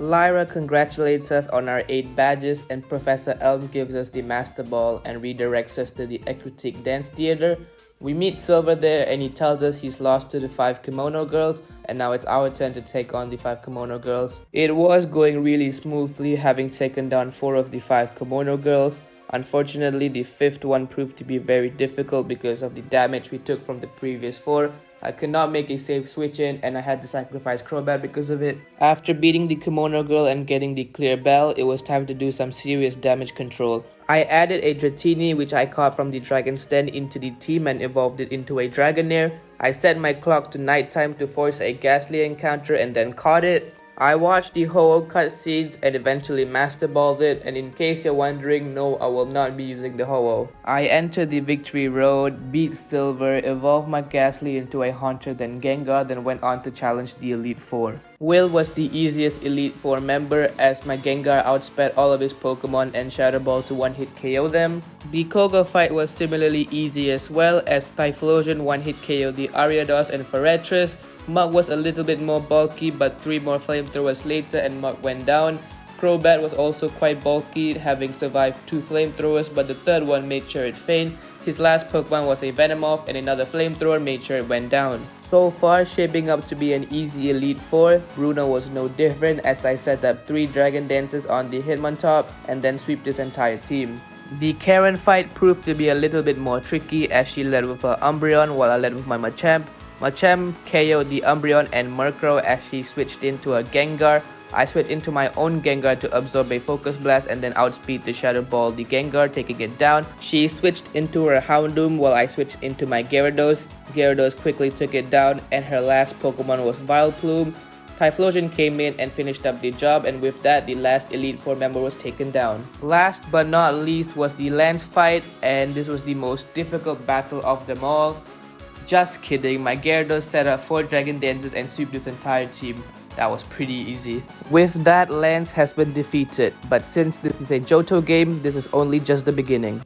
Lyra congratulates us on our 8 badges, and Professor Elm gives us the Master Ball and redirects us to the Aquatic Dance Theater. We meet Silver there and he tells us he's lost to the 5 Kimono Girls, and now it's our turn to take on the 5 Kimono Girls. It was going really smoothly, having taken down 4 of the 5 Kimono Girls. Unfortunately, the 5th one proved to be very difficult because of the damage we took from the previous 4. I could not make a safe switch in and I had to sacrifice Crobat because of it. After beating the Kimono Girl and getting the clear bell, it was time to do some serious damage control. I added a Dratini, which I caught from the Dragon's Den, into the team and evolved it into a Dragonair. I set my clock to nighttime to force a Ghastly encounter and then caught it. I watched the Ho-Oh cutscenes and eventually Master Balled it, and in case you're wondering, no, I will not be using the Ho-Oh. I entered the Victory Road, beat Silver, evolved my Ghastly into a Haunter, then Gengar, then went on to challenge the Elite Four. Will was the easiest Elite Four member as my Gengar outsped all of his Pokemon and Shadow Ball to one-hit KO them. The Koga fight was similarly easy as well, as Typhlosion one-hit KO the Ariados and Forretress. Mug was a little bit more bulky, but 3 more flamethrowers later and Mug went down. Crobat was also quite bulky, having survived 2 flamethrowers, but the 3rd one made sure it fainted. His last Pokemon was a Venomoth and another flamethrower made sure it went down. So far, shaping up to be an easy Elite Four. Bruno was no different as I set up 3 Dragon Dances on the Hitmontop and then sweep this entire team. The Karen fight proved to be a little bit more tricky as she led with her Umbreon while I led with my Machamp. Machamp KO'd the Umbreon and Murkrow as she switched into a Gengar. I switched into my own Gengar to absorb a Focus Blast and then outspeed the Shadow Ball the Gengar, taking it down. She switched into her Houndoom while I switched into my Gyarados. Gyarados quickly took it down and her last Pokemon was Vileplume. Typhlosion came in and finished up the job, and with that the last Elite Four member was taken down. Last but not least was the Lance fight, and this was the most difficult battle of them all. Just kidding, my Gyarados set up 4 Dragon Dances and swept this entire team. That was pretty easy. With that, Lance has been defeated, but since this is a Johto game, this is only just the beginning.